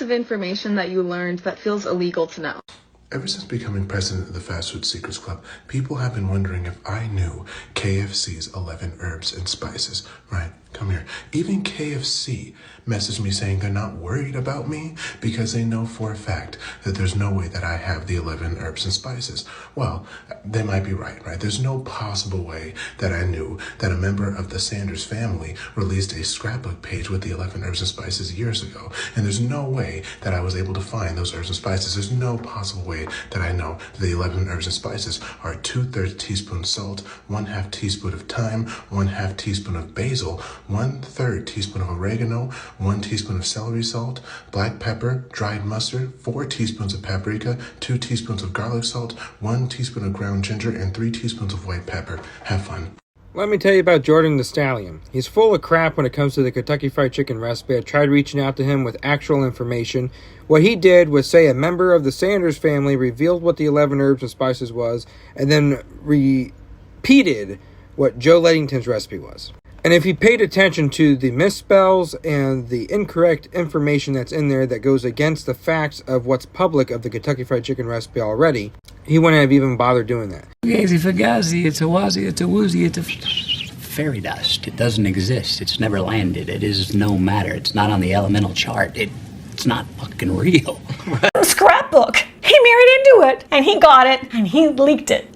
of information that you learned that feels illegal to know. Ever since becoming president of the Fast Food Secrets Club, people have been wondering if I knew KFC's 11 herbs and spices. Right, come here. Even KFC messaged me saying they're not worried about me because they know for a fact that there's no way that I have the 11 herbs and spices. Well, they might be right? There's no possible way that I knew that a member of the Sanders family released a scrapbook page with the 11 herbs and spices years ago. And there's no way that I was able to find those herbs and spices. There's no possible way that I know the 11 herbs and spices are 2/3 teaspoon salt, 1/2 teaspoon of thyme, 1/2 teaspoon of basil, 1/3 teaspoon of oregano, 1 teaspoon of celery salt, black pepper, dried mustard, 4 teaspoons of paprika, 2 teaspoons of garlic salt, 1 teaspoon of ground ginger, and 3 teaspoons of white pepper. Have fun. Let me tell you about Jordan the Stallion. He's full of crap when it comes to the Kentucky Fried Chicken recipe. I tried reaching out to him with actual information. What he did was say a member of the Sanders family revealed what the 11 herbs and spices was, and then repeated what Joe Ledington's recipe was. And if he paid attention to the misspells and the incorrect information that's in there that goes against the facts of what's public of the Kentucky Fried Chicken recipe already, he wouldn't have even bothered doing that. Gazy fagazi, it's a wazi, it's a woozy, it's a fairy dust. It doesn't exist. It's never landed. It is no matter. It's not on the elemental chart. It's not fucking real. Scrapbook. He married into it, and he got it, and he leaked it.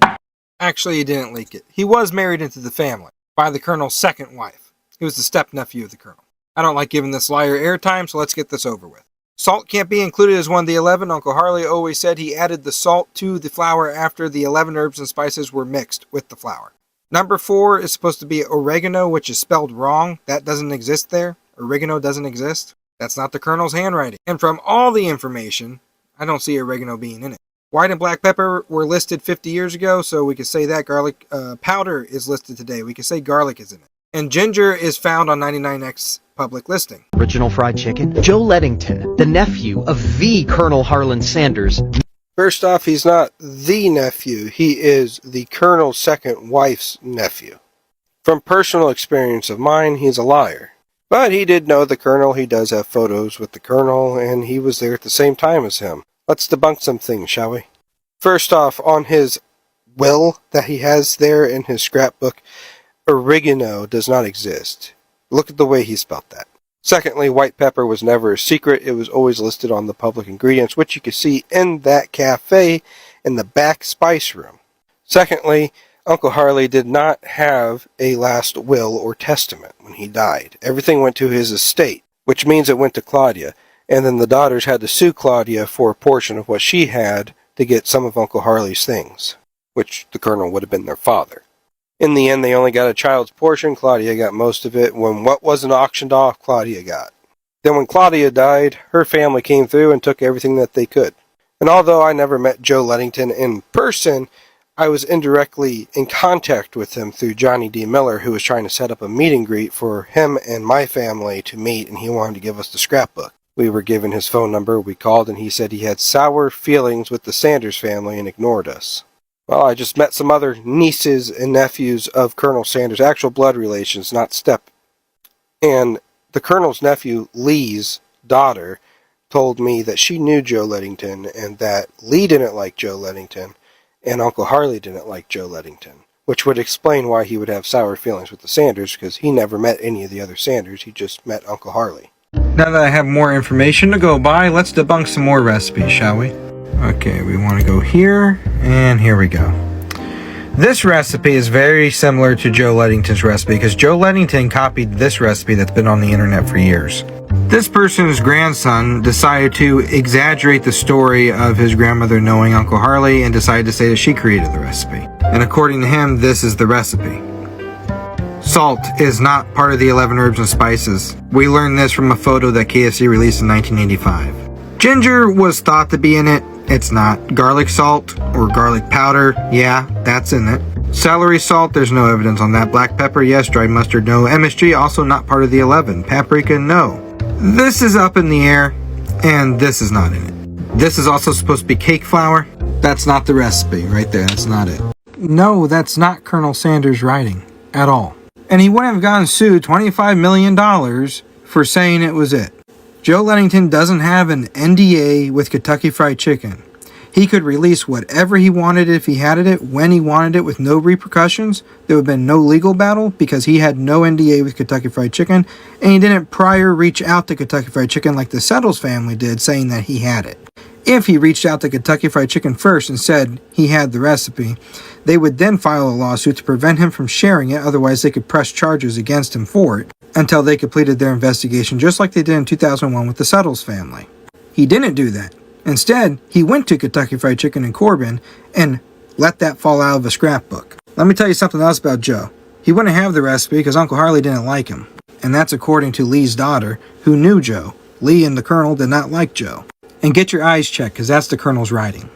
Actually, he didn't leak it. He was married into the family by the Colonel's second wife. He was the step-nephew of the Colonel. I don't like giving this liar airtime, so let's get this over with. Salt can't be included as one of the 11. Uncle Harley always said he added the salt to the flour after the 11 herbs and spices were mixed with the flour. Number 4 is supposed to be oregano, which is spelled wrong. That doesn't exist there. Oregano doesn't exist. That's not the Colonel's handwriting. And from all the information, I don't see oregano being in it. White and black pepper were listed 50 years ago, so we could say that. Garlic powder is listed today. We could say garlic is in it. And ginger is found on 99X public listing. Original fried chicken. Joe Ledington, the nephew of the Colonel Harlan Sanders. First off, he's not the nephew. He is the Colonel's second wife's nephew. From personal experience of mine, he's a liar. But he did know the Colonel. He does have photos with the Colonel, and he was there at the same time as him. Let's debunk some things, shall we? First off, on his will that he has there in his scrapbook, oregano does not exist. Look at the way he spelt that. Secondly, white pepper was never a secret. It was always listed on the public ingredients, which you can see in that cafe in the back spice room. Secondly, Uncle Harley did not have a last will or testament when he died. Everything went to his estate, which means it went to Claudia. And then the daughters had to sue Claudia for a portion of what she had to get some of Uncle Harley's things, which the Colonel would have been their father. In the end, they only got a child's portion. Claudia got most of it. When what wasn't auctioned off, Claudia got. Then when Claudia died, her family came through and took everything that they could. And although I never met Joe Ledington in person, I was indirectly in contact with him through Johnny D. Miller, who was trying to set up a meet and greet for him and my family to meet, and he wanted to give us the scrapbook. We were given his phone number, we called, and he said he had sour feelings with the Sanders family and ignored us. Well, I just met some other nieces and nephews of Colonel Sanders, actual blood relations, not step. And the Colonel's nephew, Lee's daughter, told me that she knew Joe Ledington and that Lee didn't like Joe Ledington and Uncle Harley didn't like Joe Ledington, which would explain why he would have sour feelings with the Sanders, because he never met any of the other Sanders, he just met Uncle Harley. Now that I have more information to go by, let's debunk some more recipes, shall we? Okay, we want to go here, and here we go. This recipe is very similar to Joe Ledington's recipe, because Joe Ledington copied this recipe that's been on the internet for years. This person's grandson decided to exaggerate the story of his grandmother knowing Uncle Harley and decided to say that she created the recipe. And according to him, this is the recipe. Salt is not part of the 11 herbs and spices. We learned this from a photo that KFC released in 1985. Ginger was thought to be in it. It's not. Garlic salt or garlic powder, yeah, that's in it. Celery salt, there's no evidence on that. Black pepper, yes. Dried mustard, no. MSG, also not part of the 11. Paprika, no. This is up in the air, and this is not in it. This is also supposed to be cake flour. That's not the recipe right there. That's not it. No, that's not Colonel Sanders' writing at all. And he wouldn't have gotten sued $25 million for saying it was it. Joe Ledington doesn't have an NDA with Kentucky Fried Chicken. He could release whatever he wanted if he had it, when he wanted it, with no repercussions. There would have been no legal battle because he had no NDA with Kentucky Fried Chicken, and he didn't prior reach out to Kentucky Fried Chicken like the Settles family did, saying that he had it. If he reached out to Kentucky Fried Chicken first and said he had the recipe, they would then file a lawsuit to prevent him from sharing it, otherwise they could press charges against him for it until they completed their investigation, just like they did in 2001 with the Settles family. He didn't do that. Instead, he went to Kentucky Fried Chicken in Corbin and let that fall out of a scrapbook. Let me tell you something else about Joe. He wouldn't have the recipe because Uncle Harley didn't like him. And that's according to Lee's daughter, who knew Joe. Lee and the Colonel did not like Joe. And get your eyes checked, because that's the Colonel's writing.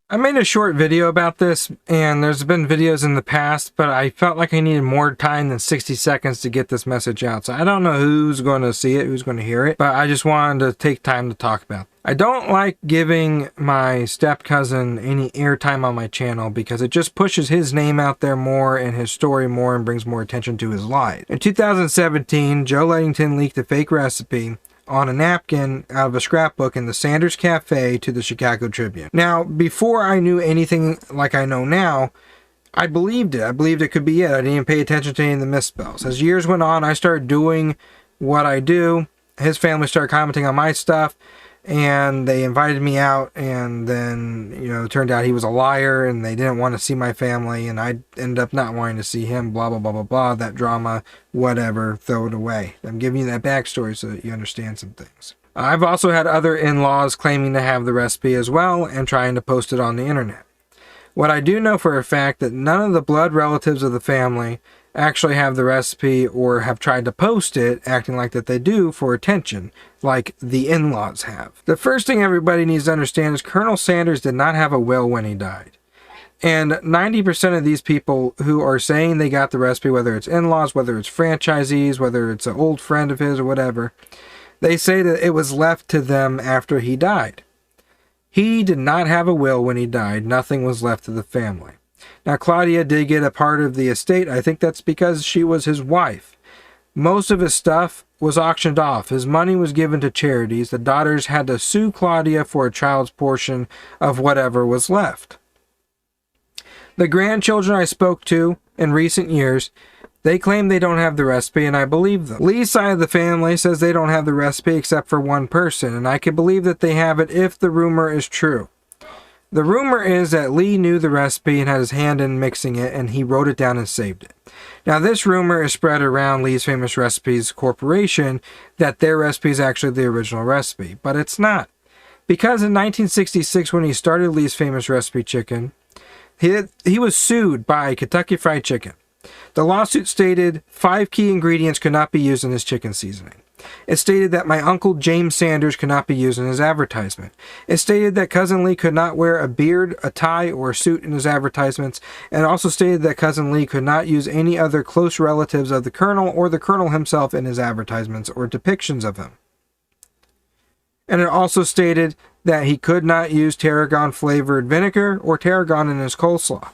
I made a short video about this, and there's been videos in the past, but I felt like I needed more time than 60 seconds to get this message out. So I don't know who's going to see it, who's going to hear it, but I just wanted to take time to talk about it. I don't like giving my step-cousin any airtime on my channel because it just pushes his name out there more and his story more and brings more attention to his lies. In 2017, Joe Ledington leaked a fake recipe on a napkin out of a scrapbook in the Sanders Cafe to the Chicago Tribune. Now, before I knew anything like I know now, I believed it. I believed it could be it. I didn't even pay attention to any of the misspells. As years went on, I started doing what I do. His family started commenting on my stuff, and they invited me out, and then, you know, it turned out he was a liar, and they didn't want to see my family, and I ended up not wanting to see him, blah, blah, blah, blah, blah, that drama, whatever, throw it away. I'm giving you that backstory so that you understand some things. I've also had other in-laws claiming to have the recipe as well, and trying to post it on the internet. What I do know for a fact that none of the blood relatives of the family actually have the recipe or have tried to post it, acting like that they do for attention, like the in-laws have. The first thing everybody needs to understand is Colonel Sanders did not have a will when he died. And 90% of these people who are saying they got the recipe, whether it's in-laws, whether it's franchisees, whether it's an old friend of his or whatever, they say that it was left to them after he died. He did not have a will when he died. Nothing was left to the family. Now, Claudia did get a part of the estate. I think that's because she was his wife. Most of his stuff was auctioned off. His money was given to charities. The daughters had to sue Claudia for a child's portion of whatever was left. The grandchildren I spoke to in recent years, they claim they don't have the recipe, and I believe them. Lee's side of the family says they don't have the recipe except for one person, and I can believe that they have it if the rumor is true. The rumor is that Lee knew the recipe and had his hand in mixing it, and he wrote it down and saved it. Now, this rumor is spread around Lee's Famous Recipes Corporation that their recipe is actually the original recipe, but it's not. Because in 1966, when he started Lee's Famous Recipe Chicken, he was sued by Kentucky Fried Chicken. The lawsuit stated 5 key ingredients could not be used in his chicken seasoning. It stated that my uncle James Sanders could not be used in his advertisement. It stated that Cousin Lee could not wear a beard, a tie, or a suit in his advertisements, and also stated that Cousin Lee could not use any other close relatives of the Colonel or the Colonel himself in his advertisements or depictions of him. And it also stated that he could not use tarragon flavored vinegar or tarragon in his coleslaw.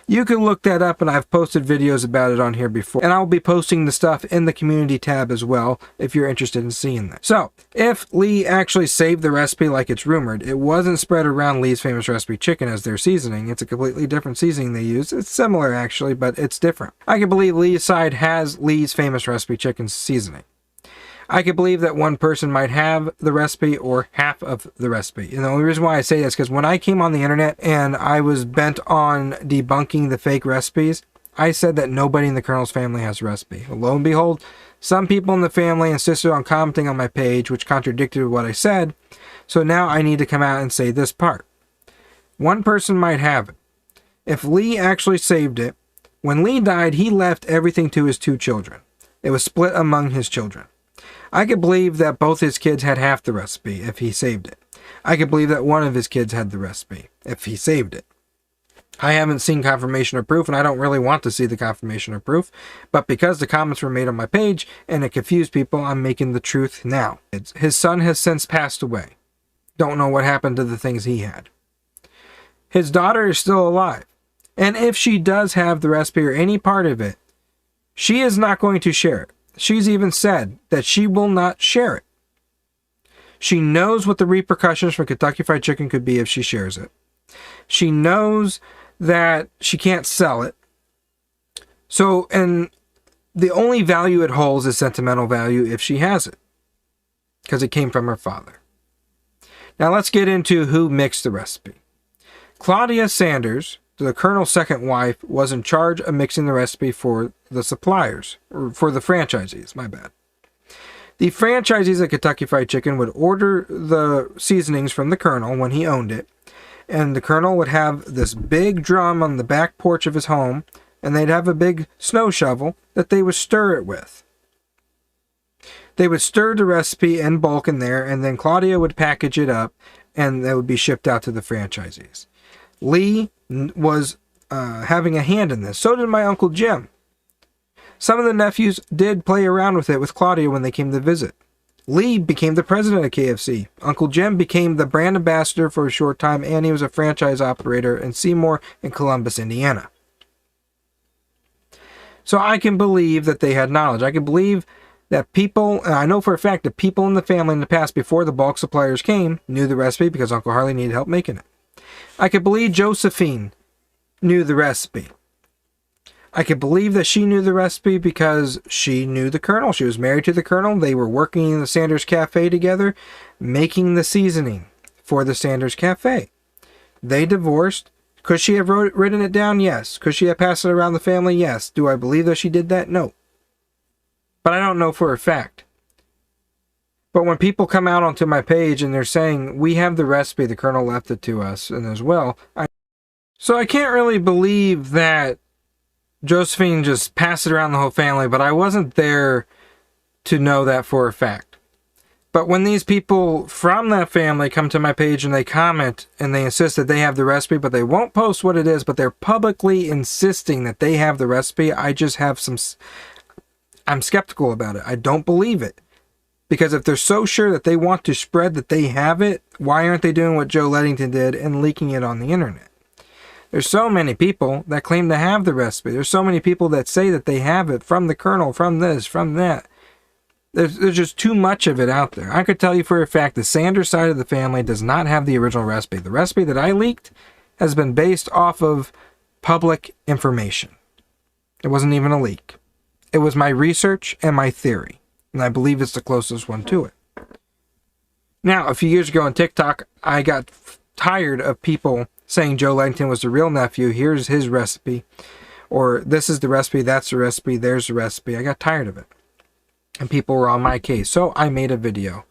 You can look that up, and I've posted videos about it on here before. And I'll be posting the stuff in the community tab as well, if you're interested in seeing that. So, if Lee actually saved the recipe like it's rumored, it wasn't spread around Lee's Famous Recipe Chicken as their seasoning. It's a completely different seasoning they use. It's similar, actually, but it's different. I can believe Lee's side has Lee's Famous Recipe Chicken seasoning. I could believe that one person might have the recipe or half of the recipe. And the only reason why I say this is because when I came on the internet and I was bent on debunking the fake recipes, I said that nobody in the Colonel's family has a recipe. Lo and behold, some people in the family insisted on commenting on my page, which contradicted what I said. So now I need to come out and say this part. One person might have it. If Lee actually saved it, when Lee died, he left everything to his 2 children. It was split among his children. I could believe that both his kids had half the recipe if he saved it. I could believe that one of his kids had the recipe if he saved it. I haven't seen confirmation or proof, and I don't really want to see the confirmation or proof, but because the comments were made on my page and it confused people, I'm making the truth now. His son has since passed away. Don't know what happened to the things he had. His daughter is still alive, and if she does have the recipe or any part of it, she is not going to share it. She's even said that she will not share it. She knows what the repercussions for Kentucky Fried Chicken could be if she shares it. She knows that she can't sell it. So, and the only value it holds is sentimental value if she has it, because it came from her father. Now let's get into who mixed the recipe. Claudia Sanders, the Colonel's second wife, was in charge of mixing the recipe for the suppliers, or for the franchisees, my bad. The franchisees at Kentucky Fried Chicken would order the seasonings from the Colonel when he owned it, and the Colonel would have this big drum on the back porch of his home, and they'd have a big snow shovel that they would stir it with. They would stir the recipe in bulk in there, and then Claudia would package it up, and it would be shipped out to the franchisees. Lee was having a hand in this. So did my Uncle Jim. Some of the nephews did play around with it with Claudia when they came to visit. Lee became the president of KFC. Uncle Jim became the brand ambassador for a short time, and he was a franchise operator in Seymour and Columbus, Indiana. So I can believe that they had knowledge. I can believe that people, and I know for a fact that people in the family in the past, before the bulk suppliers came, knew the recipe because Uncle Harley needed help making it. I could believe Josephine knew the recipe. I could believe that she knew the recipe because she knew the Colonel. She was married to the Colonel. They were working in the Sanders Cafe together, making the seasoning for the Sanders Cafe. They divorced. Could she have written it down? Yes. Could she have passed it around the family? Yes. Do I believe that she did that? No. But I don't know for a fact. But when people come out onto my page and they're saying, we have the recipe, the Colonel left it to us, and as well, so I can't really believe that Josephine just passed it around the whole family, but I wasn't there to know that for a fact. But when these people from that family come to my page and they comment and they insist that they have the recipe, but they won't post what it is, but they're publicly insisting that they have the recipe, I just have I'm skeptical about it. I don't believe it. Because if they're so sure that they want to spread that they have it, why aren't they doing what Joe Ledington did and leaking it on the internet? There's so many people that claim to have the recipe. There's so many people that say that they have it from the Colonel, from this, from that. There's just too much of it out there. I could tell you for a fact the Sanders side of the family does not have the original recipe. The recipe that I leaked has been based off of public information. It wasn't even a leak. It was my research and my theory. And I believe it's the closest one to it. Now, a few years ago on TikTok, I got tired of people saying Joe Ledington was the real nephew. Here's his recipe. Or this is the recipe, that's the recipe, there's the recipe. I got tired of it. And people were on my case. So I made a video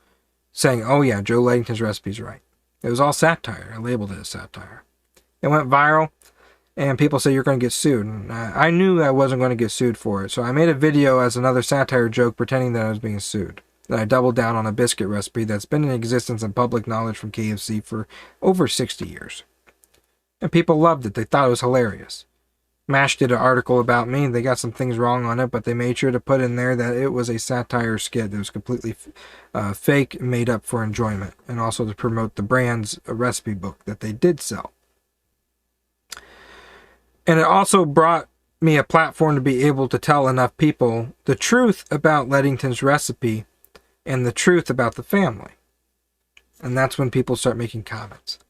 saying, oh yeah, Joe Ledington's recipe's right. It was all satire. I labeled it as satire. It went viral. And people say you're going to get sued. And I knew I wasn't going to get sued for it. So I made a video as another satire joke pretending that I was being sued. That I doubled down on a biscuit recipe that's been in existence and public knowledge from KFC for over 60 years. And people loved it. They thought it was hilarious. MASH did an article about me. They got some things wrong on it, but they made sure to put in there that it was a satire skit that was completely fake, made up for enjoyment. And also to promote the brand's recipe book that they did sell. And it also brought me a platform to be able to tell enough people the truth about Ledington's recipe and the truth about the family. And that's when people start making comments.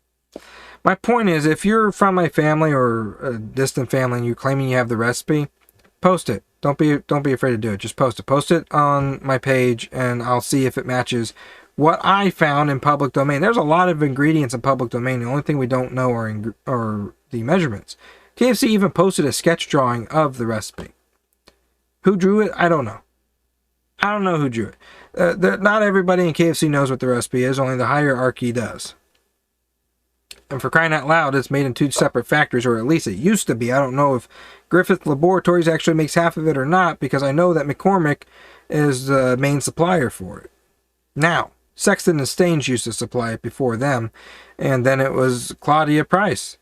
My point is, if you're from my family or a distant family and you're claiming you have the recipe, post it. Don't be afraid to do it. Just post it. Post it on my page and I'll see if it matches what I found in public domain. There's a lot of ingredients in public domain. The only thing we don't know are the measurements. KFC even posted a sketch drawing of the recipe. Who drew it? I don't know. I don't know who drew it. Not everybody in KFC knows what the recipe is. Only the hierarchy does. And for crying out loud, it's made in 2 separate factories, or at least it used to be. I don't know if Griffith Laboratories actually makes half of it or not, because I know that McCormick is the main supplier for it. Now, Sexton and Staines used to supply it before them, and then it was Claudia Price.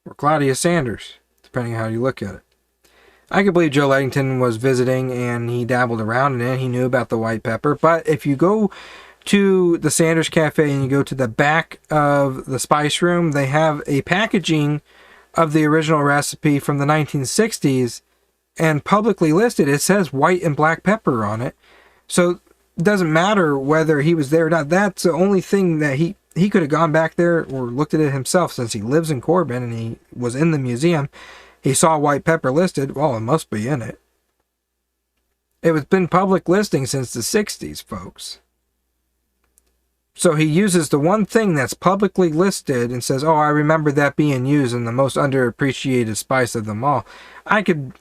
Or Claudia Sanders, depending on how you look at it. I can believe Joe Ledington was visiting and he dabbled around in it. He knew about the white pepper. But if you go to the Sanders Cafe and you go to the back of the spice room, they have a packaging of the original recipe from the 1960s and publicly listed. It says white and black pepper on it. So it doesn't matter whether he was there or not. That's the only thing that he could have gone back there or looked at it himself, since he lives in Corbin and he was in the museum. He saw white pepper listed. Well, it must be in it. It was been public listing since the 60s, folks. So he uses the one thing that's publicly listed and says, oh, I remember that being used in the most underappreciated spice of them all. I could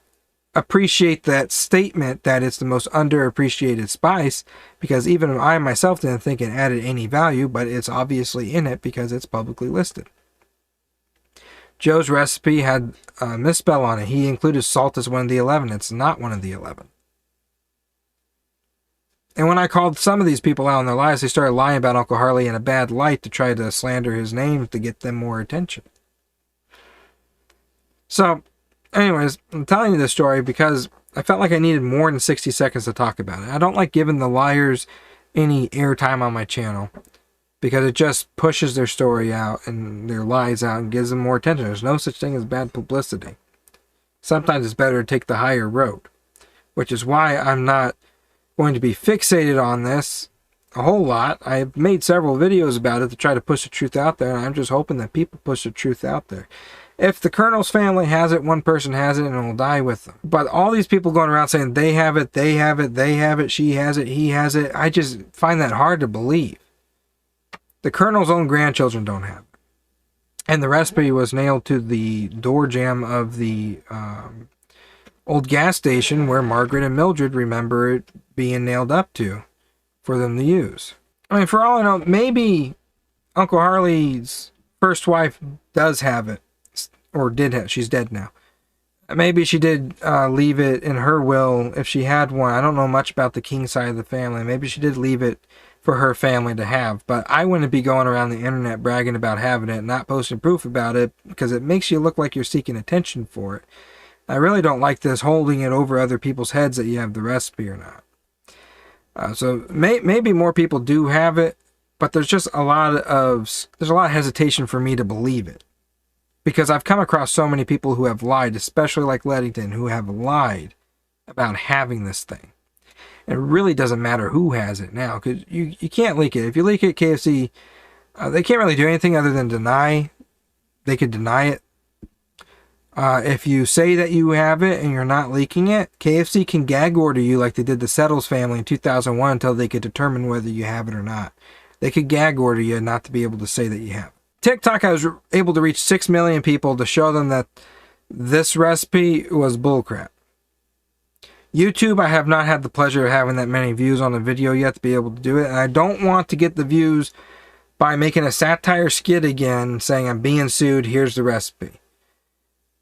appreciate that statement that it's the most underappreciated spice, because even I myself didn't think it added any value, but it's obviously in it because it's publicly listed. Joe's recipe had a misspell on it. He included salt as one of the 11. It's not one of the 11. And when I called some of these people out on their lies, they started lying about Uncle Harley in a bad light to try to slander his name to get them more attention. So, anyways, I'm telling you this story because I felt like I needed more than 60 seconds to talk about it. I don't like giving the liars any airtime on my channel because it just pushes their story out and their lies out and gives them more attention. There's no such thing as bad publicity. Sometimes it's better to take the higher road, which is why I'm not going to be fixated on this a whole lot. I've made several videos about it to try to push the truth out there, and I'm just hoping that people push the truth out there. If the Colonel's family has it, one person has it, and it'll die with them. But all these people going around saying they have it, they have it, they have it, she has it, he has it, I just find that hard to believe. The Colonel's own grandchildren don't have it. And the recipe was nailed to the door jamb of the old gas station where Margaret and Mildred remember it being nailed up to for them to use. I mean, for all I know, maybe Uncle Harley's first wife does have it, or did have. She's dead now. Maybe she did leave it in her will if she had one. I don't know much about the King side of the family. Maybe she did leave it for her family to have, but I wouldn't be going around the internet bragging about having it and not posting proof about it, because it makes you look like you're seeking attention for it. I really don't like this holding it over other people's heads that you have the recipe or not. So maybe more people do have it, but there's just a lot of hesitation for me to believe it, because I've come across so many people who have lied, especially like Ledington, who have lied about having this thing. And it really doesn't matter who has it now, because you can't leak it. If you leak it, KFC, they can't really do anything other than deny. They could deny it. If you say that you have it and you're not leaking it, KFC can gag order you like they did the Settles family in 2001 until they could determine whether you have it or not. They could gag order you not to be able to say that you have it. TikTok, I was able to reach 6 million people to show them that this recipe was bullcrap. YouTube, I have not had the pleasure of having that many views on the video yet to be able to do it, and I don't want to get the views by making a satire skit again saying I'm being sued, here's the recipe.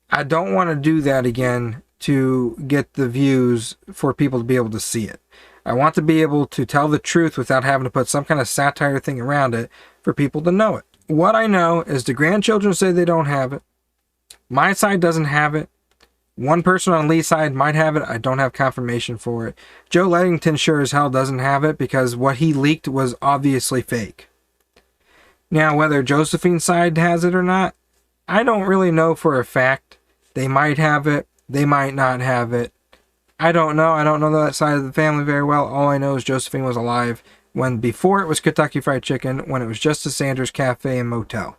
I don't want to do that again to get the views for people to be able to see it. I want to be able to tell the truth without having to put some kind of satire thing around it for people to know it. What I know is the grandchildren say they don't have it. My side doesn't have it. One person on Lee's side might have it. I don't have confirmation for it. Joe Ledington sure as hell doesn't have it because what he leaked was obviously fake. Now, whether Josephine's side has it or not, I don't really know for a fact. They might have it. They might not have it. I don't know. I don't know that side of the family very well. All I know is Josephine was alive before it was Kentucky Fried Chicken, when it was just a Sanders Cafe and Motel.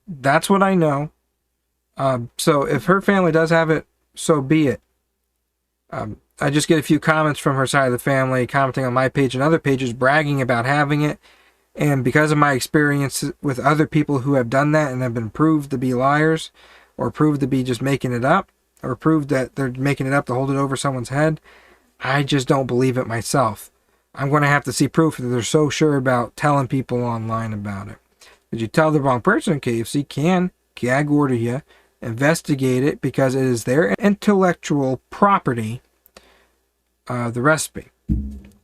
That's what I know. So if her family does have it, so be it. I just get a few comments from her side of the family commenting on my page and other pages bragging about having it. And because of my experience with other people who have done that and have been proved to be liars, or proved to be just making it up, or proved that they're making it up to hold it over someone's head, I just don't believe it myself. I'm going to have to see proof that they're so sure about telling people online about it. If you tell the wrong person, KFC can gag order you, investigate it, because it is their intellectual property, the recipe.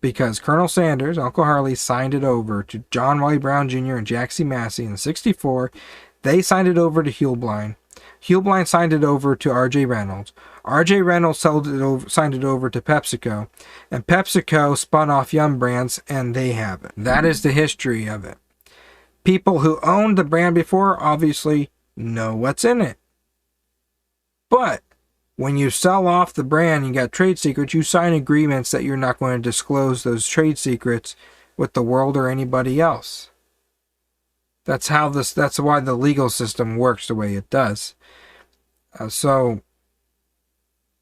Because Colonel Sanders, Uncle Harley, signed it over to John Wiley Brown Jr. and Jack C. Massey in '64. They signed it over to Huelblind. Huelblind signed it over to R.J. Reynolds. R.J. Reynolds signed it over to PepsiCo. And PepsiCo spun off Yum Brands, and they have it. That is the history of it. People who owned the brand before obviously know what's in it. But When you sell off the brand, you got trade secrets, you sign agreements that you're not going to disclose those trade secrets with the world or anybody else. That's why the legal system works the way it does. So,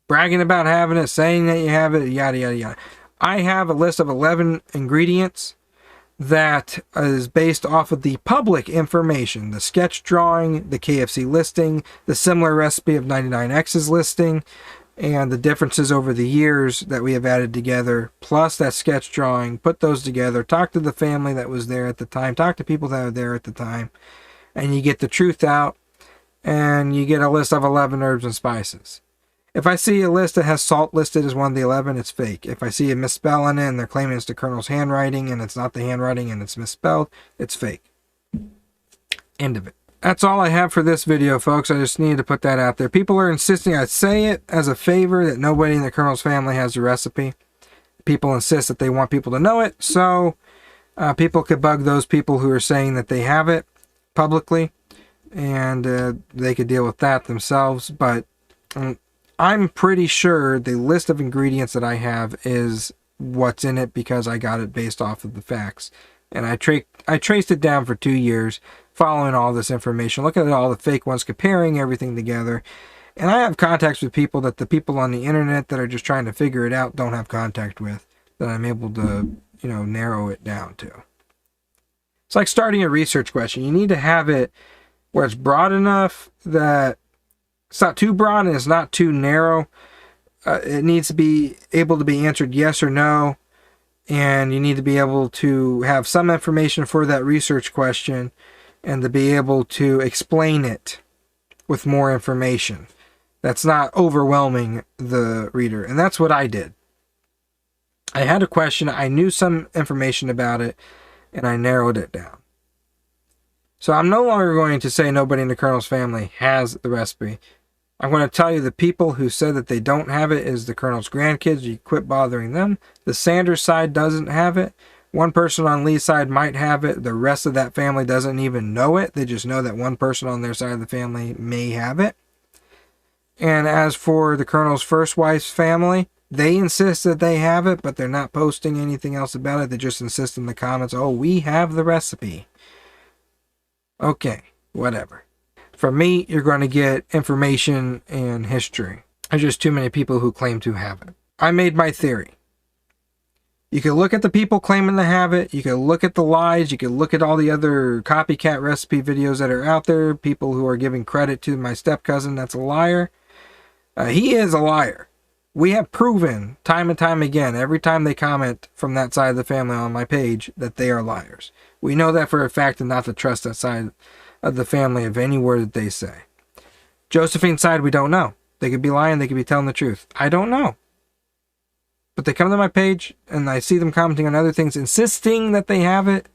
bragging about having it, saying that you have it, yada, yada, yada. I have a list of 11 ingredients that is based off of the public information. The sketch drawing, the KFC listing, the similar recipe of 99X's listing, and the differences over the years that we have added together, plus that sketch drawing. Put those together. Talk to the family that was there at the time. Talk to people that were there at the time. And you get the truth out. And you get a list of 11 herbs and spices. If I see a list that has salt listed as one of the 11, it's fake. If I see a misspelling in and they're claiming it's the Colonel's handwriting and it's not the handwriting and it's misspelled, it's fake. End of it. That's all I have for this video, folks. I just needed to put that out there. People are insisting I say it as a favor that nobody in the Colonel's family has the recipe. People insist that they want people to know it, so people could bug those people who are saying that they have it publicly, and they could deal with that themselves. But I'm pretty sure the list of ingredients that I have is what's in it because I got it based off of the facts. And I traced it down for 2 years, following all this information, looking at all the fake ones, comparing everything together. And I have contacts with people that the people on the internet that are just trying to figure it out don't have contact with, that I'm able to, narrow it down to. It's like starting a research question. You need to have it where it's broad enough that it's not too broad and it's not too narrow. It needs to be able to be answered yes or no. And you need to be able to have some information for that research question and to be able to explain it with more information. That's not overwhelming the reader. And that's what I did. I had a question. I knew some information about it and I narrowed it down. So I'm no longer going to say nobody in the Colonel's family has the recipe. I'm going to tell you the people who said that they don't have it is the Colonel's grandkids. You quit bothering them. The Sanders side doesn't have it. One person on Lee's side might have it. The rest of that family doesn't even know it. They just know that one person on their side of the family may have it. And as for the Colonel's first wife's family, they insist that they have it, but they're not posting anything else about it. They just insist in the comments, oh, we have the recipe. Okay, whatever. For me, you're going to get information and history. There's just too many people who claim to have it. I made my theory. You can look at the people claiming to have it. You can look at the lies. You can look at all the other copycat recipe videos that are out there. People who are giving credit to my step-cousin that's a liar. He is a liar. We have proven time and time again, every time they comment from that side of the family on my page, that they are liars. We know that for a fact and not to trust that side of the family of any word that they say. Josephine's side, we don't know. They could be lying, they could be telling the truth. I don't know. But they come to my page and I see them commenting on other things, insisting that they have it.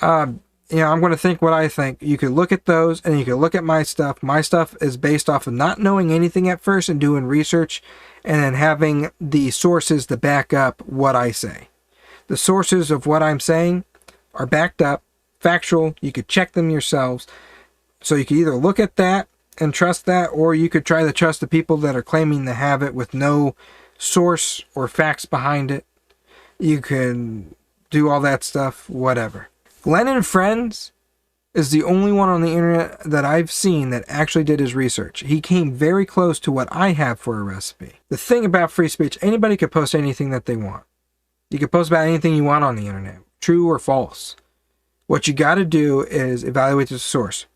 I'm going to think what I think. You could look at those and you could look at my stuff. My stuff is based off of not knowing anything at first and doing research and then having the sources to back up what I say. The sources of what I'm saying are backed up, factual. You could check them yourselves. So you could either look at that and trust that, or you could try to trust the people that are claiming to have it with no source or facts behind it. You can do all that stuff, whatever. Glenn and Friends is the only one on the internet that I've seen that actually did his research. He came very close to what I have for a recipe. The thing about free speech, anybody could post anything that they want. You can post about anything you want on the internet, true or false. What you got to do is evaluate the source.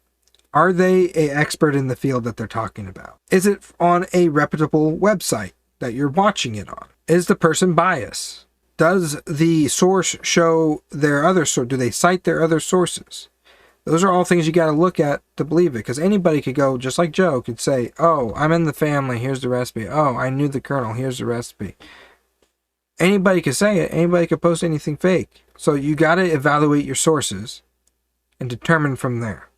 Are they an expert in the field that they're talking about? Is it on a reputable website that you're watching it on? Is the person biased? Does the source show their other source? Do they cite their other sources? Those are all things you got to look at to believe it. Because anybody could go, just like Joe could say, oh, I'm in the family, here's the recipe. Oh, I knew the Colonel, here's the recipe. Anybody could say it. Anybody could post anything fake. So you got to evaluate your sources and determine from there.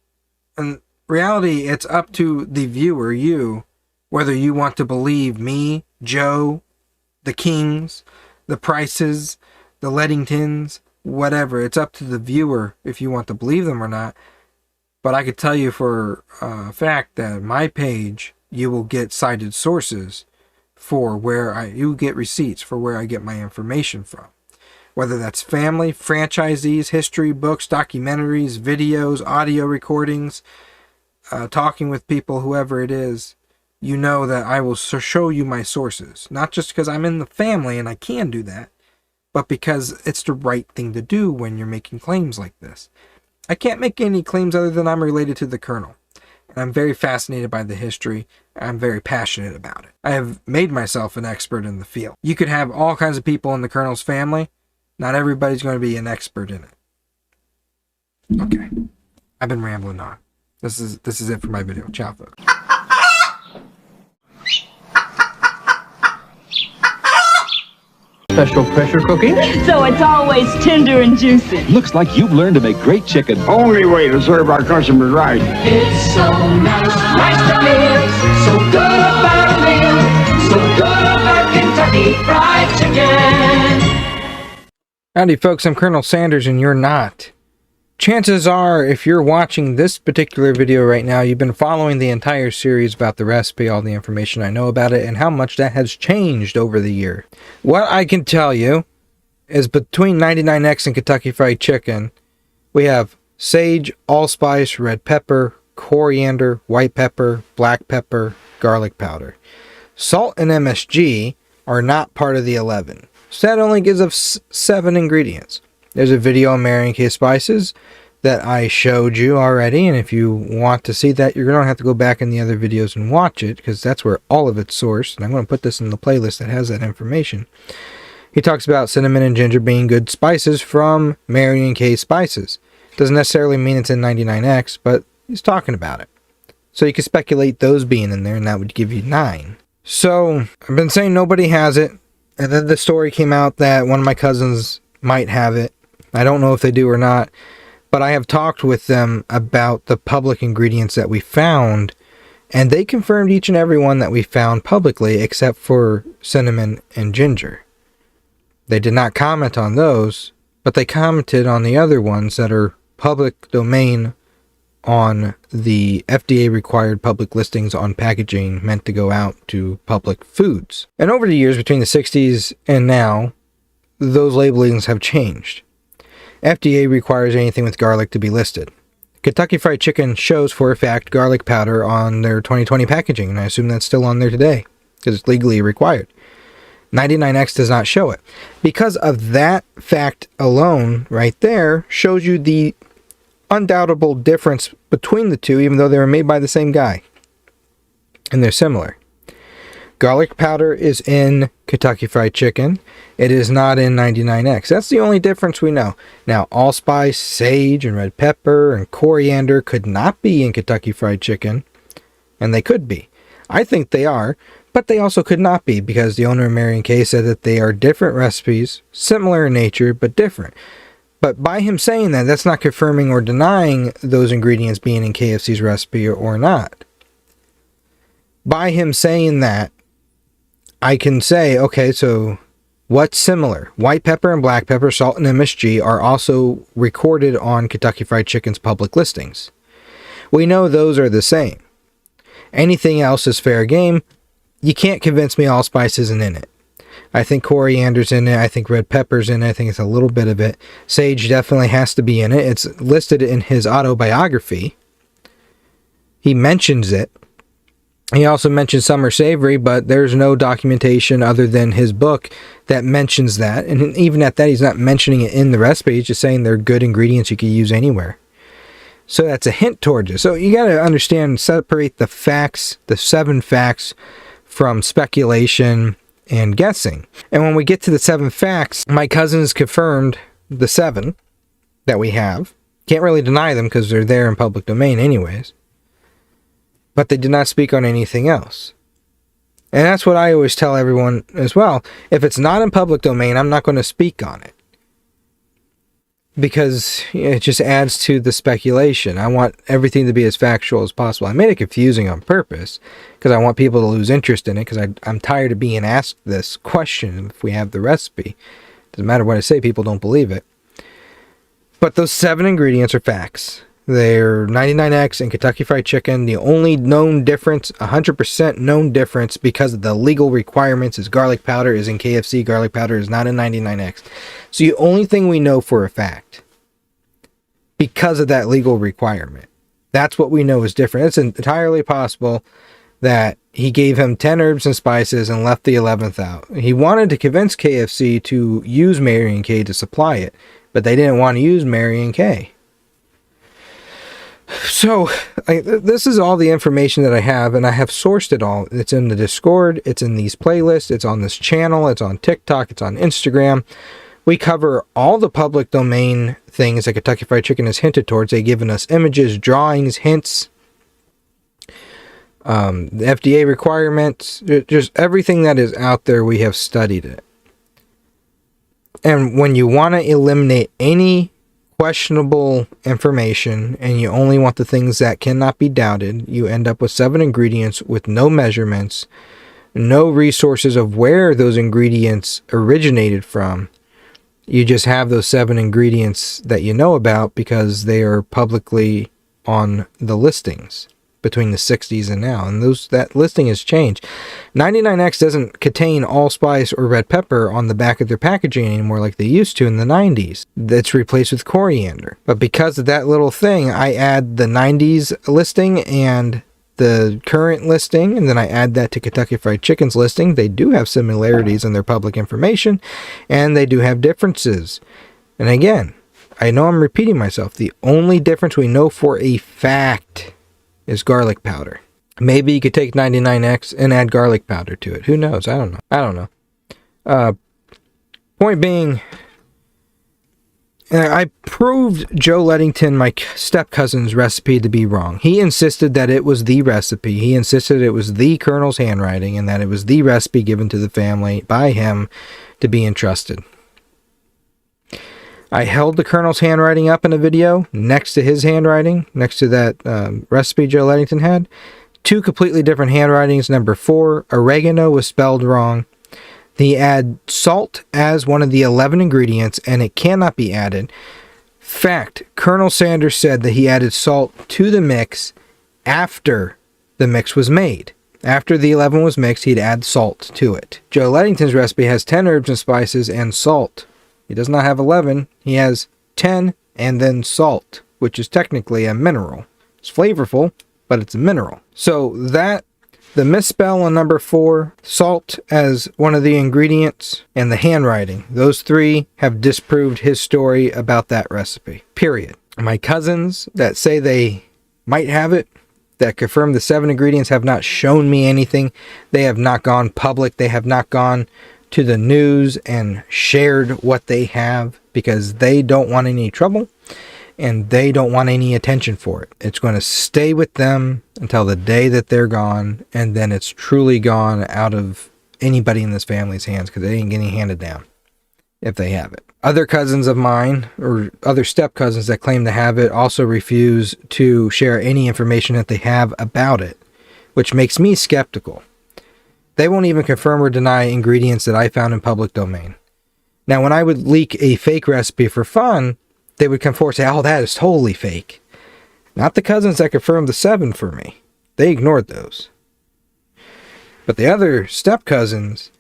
In reality, it's up to the viewer, you, whether you want to believe me, Joe, the Kings, the Prices, the Ledingtons, whatever. It's up to the viewer if you want to believe them or not. But I could tell you for a fact that my page you will get cited sources for you get receipts for where I get my information from. Whether that's family, franchisees, history books, documentaries, videos, audio recordings, talking with people, whoever it is, you know that I will show you my sources. Not just because I'm in the family and I can do that, but because it's the right thing to do when you're making claims like this. I can't make any claims other than I'm related to the Colonel. And I'm very fascinated by the history. I'm very passionate about it. I have made myself an expert in the field. You could have all kinds of people in the Colonel's family. Not everybody's going to be an expert in it. Okay. I've been rambling on. This is it for my video. Ciao, folks. Special pressure cooking? So it's always tender and juicy. Looks like you've learned to make great chicken. Only way to serve our customers right. It's so nice to live, so good about a meal, so good about Kentucky Fried Chicken. Howdy folks, I'm Colonel Sanders and you're not. Chances are, if you're watching this particular video right now, you've been following the entire series about the recipe, all the information I know about it, and how much that has changed over the year. What I can tell you is between 99X and Kentucky Fried Chicken, we have sage, allspice, red pepper, coriander, white pepper, black pepper, garlic powder. Salt and MSG are not part of the 11. So that only gives us 7 ingredients. There's a video on marrying case spices that I showed you already, and if you want to see that, you're going to have to go back in the other videos and watch it, because that's where all of it's sourced, and I'm going to put this in the playlist that has that information. He talks about cinnamon and ginger being good spices from marrying case spices. Doesn't necessarily mean it's in 99X, but he's talking about it. So you can speculate those being in there, and that would give you 9. So, I've been saying nobody has it, and then the story came out that one of my cousins might have it. I don't know if they do or not, but I have talked with them about the public ingredients that we found, and they confirmed each and every one that we found publicly except for cinnamon and ginger. They did not comment on those, but they commented on the other ones that are public domain on the FDA required public listings on packaging meant to go out to public foods. And over the years between the 60s and now, those labelings have changed. FDA requires anything with garlic to be listed. Kentucky Fried Chicken shows for a fact garlic powder on their 2020 packaging, and I assume that's still on there today because it's legally required. 99X does not show it. Because of that fact alone right there shows you the undoubtable difference between the two, even though they were made by the same guy. And they're similar. Garlic powder is in Kentucky Fried Chicken. It is not in 99X. That's the only difference we know. Now, allspice, sage, and red pepper, and coriander could not be in Kentucky Fried Chicken. And they could be. I think they are, but they also could not be, because the owner of Marion K said that they are different recipes, similar in nature, but different. But by him saying that, that's not confirming or denying those ingredients being in KFC's recipe or not. By him saying that, I can say, okay, so what's similar? White pepper and black pepper, salt, and MSG are also recorded on Kentucky Fried Chicken's public listings. We know those are the same. Anything else is fair game. You can't convince me allspice isn't in it. I think coriander's in it. I think red pepper's in it. I think it's a little bit of it. Sage definitely has to be in it. It's listed in his autobiography. He mentions it. He also mentions summer savory, but there's no documentation other than his book that mentions that. And even at that, he's not mentioning it in the recipe. He's just saying they're good ingredients you can use anywhere. So that's a hint towards it. So you got to understand, separate the facts, the 7 facts, from speculation and guessing. And when we get to the 7 facts, my cousins confirmed the 7 that we have. Can't really deny them because they're there in public domain anyways. But they did not speak on anything else. And that's what I always tell everyone as well. If it's not in public domain, I'm not going to speak on it. Because it just adds to the speculation. I want everything to be as factual as possible. I made it confusing on purpose because I want people to lose interest in it, because I'm tired of being asked this question if we have the recipe. Doesn't matter what I say, people don't believe it. But those 7 ingredients are facts. They're 99X and Kentucky Fried Chicken. The only known difference, 100% known difference because of the legal requirements, is garlic powder is in KFC. Garlic powder is not in 99X. So the only thing we know for a fact, because of that legal requirement, that's what we know is different. It's entirely possible that he gave him 10 herbs and spices and left the 11th out. He wanted to convince KFC to use Mary and Kay to supply it, but they didn't want to use Mary and Kay. So, this is all the information that I have, and I have sourced it all. It's in the Discord, it's in these playlists, it's on this channel, it's on TikTok, it's on Instagram. We cover all the public domain things that Kentucky Fried Chicken has hinted towards. They've given us images, drawings, hints, the FDA requirements, just everything that is out there, we have studied it. And when you want to eliminate any questionable information and you only want the things that cannot be doubted, you end up with 7 ingredients with no measurements, no resources of where those ingredients originated from. You just have those 7 ingredients that you know about because they are publicly on the listings between the 60s and now, and that listing has changed. 99X doesn't contain allspice or red pepper on the back of their packaging anymore like they used to in the 90s. That's replaced with coriander. But because of that little thing, I add the 90s listing and the current listing, and then I add that to Kentucky Fried Chicken's listing. They do have similarities in their public information, and they do have differences. And again, I know I'm repeating myself. The only difference we know for a fact is garlic powder. Maybe you could take 99X and add garlic powder to it. Who knows? I don't know. Point being, I proved Joe Ledington, my step-cousin's recipe, to be wrong. He insisted that it was the recipe. He insisted it was the Colonel's handwriting and that it was the recipe given to the family by him to be entrusted. I held the Colonel's handwriting up in a video next to his handwriting, next to that recipe Joe Ledington had. 2 completely different handwritings. Number 4, oregano was spelled wrong. He add salt as one of the 11 ingredients, and it cannot be added. Fact, Colonel Sanders said that he added salt to the mix after the mix was made. After the 11 was mixed, he'd add salt to it. Joe Ledington's recipe has 10 herbs and spices and salt. He does not have 11. He has 10 and then salt, which is technically a mineral. It's flavorful, but it's a mineral. So that, the misspell on number 4, salt as one of the ingredients, and the handwriting, those 3 have disproved his story about that recipe. Period. My cousins that say they might have it, that confirm the 7 ingredients, have not shown me anything. They have not gone public. They have not gone to the news and shared what they have because they don't want any trouble and they don't want any attention for it. It's going to stay with them until the day that they're gone, and then it's truly gone out of anybody in this family's hands because it ain't getting handed down if they have it. Other cousins of mine, or other step cousins that claim to have it, also refuse to share any information that they have about it, which makes me skeptical. They won't even confirm or deny ingredients that I found in public domain. Now, when I would leak a fake recipe for fun, they would come forward and say, oh, that is totally fake. Not the cousins that confirmed the 7 for me. They ignored those. But the other step cousins,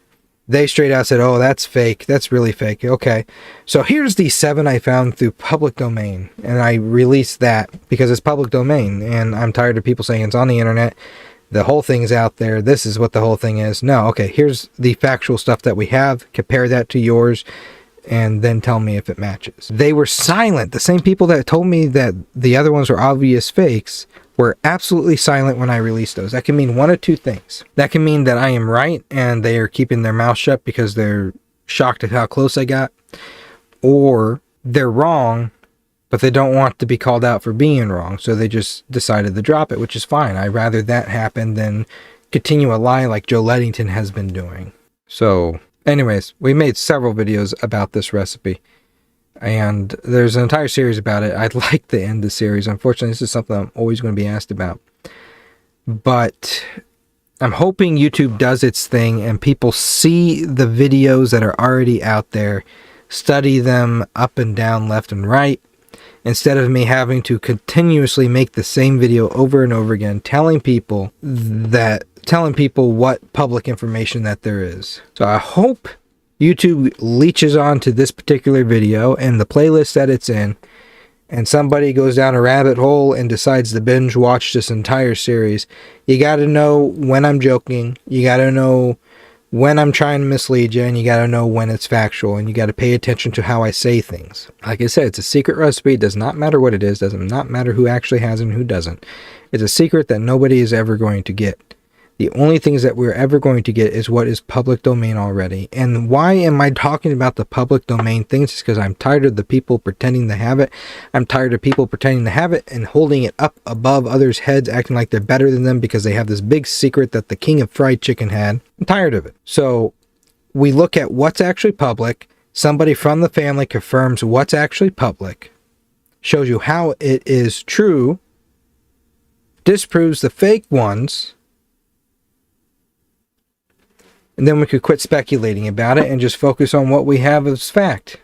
they straight out said, oh, that's fake. That's really fake. Okay. So here's the 7 I found through public domain. And I released that because it's public domain. And I'm tired of people saying it's on the internet. The whole thing's out there. This is what the whole thing is. No, okay, here's the factual stuff that we have. Compare that to yours, and then tell me if it matches. They were silent. The same people that told me that the other ones were obvious fakes were absolutely silent when I released those. That can mean one of 2 things. That can mean that I am right, and they are keeping their mouth shut because they're shocked at how close I got. Or they're wrong, but they don't want to be called out for being wrong, so they just decided to drop it, which is fine. I'd rather that happen than continue a lie like Joe Ledington has been doing. So, anyways, we made several videos about this recipe, and there's an entire series about it. I'd like to end the series. Unfortunately, this is something I'm always going to be asked about. But I'm hoping YouTube does its thing, and people see the videos that are already out there, study them up and down, left and right, instead of me having to continuously make the same video over and over again, telling people what public information that there is. So I hope YouTube leeches on to this particular video and the playlist that it's in, and somebody goes down a rabbit hole and decides to binge watch this entire series. You got to know when I'm joking, you got to know when I'm trying to mislead you, and you got to know when it's factual, and you got to pay attention to how I say things. Like I said, it's a secret recipe. It does not matter what it is. It does not matter who actually has it and who doesn't. It's a secret that nobody is ever going to get. The only things that we're ever going to get is what is public domain already. And why am I talking about the public domain things? It's because I'm tired of the people pretending to have it. I'm tired of people pretending to have it and holding it up above others' heads, acting like they're better than them because they have this big secret that the king of fried chicken had. I'm tired of it. So we look at what's actually public. Somebody from the family confirms what's actually public, shows you how it is true, disproves the fake ones, and then we could quit speculating about it and just focus on what we have as fact.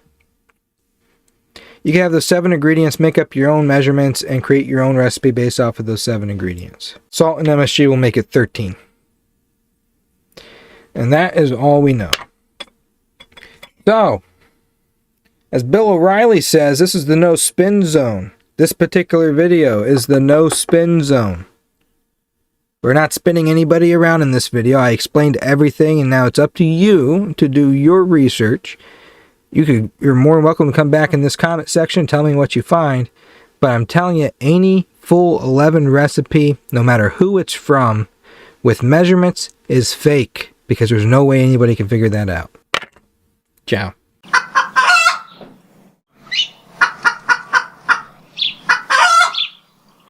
You can have those 7 ingredients, make up your own measurements, and create your own recipe based off of those 7 ingredients. Salt and MSG will make it 13. And that is all we know. So, as Bill O'Reilly says, this is the no spin zone. This particular video is the no spin zone. We're not spinning anybody around in this video. I explained everything, and now it's up to you to do your research. You're more than welcome to come back in this comment section and tell me what you find. But I'm telling you, any full 11 recipe, no matter who it's from, with measurements is fake, because there's no way anybody can figure that out. Ciao.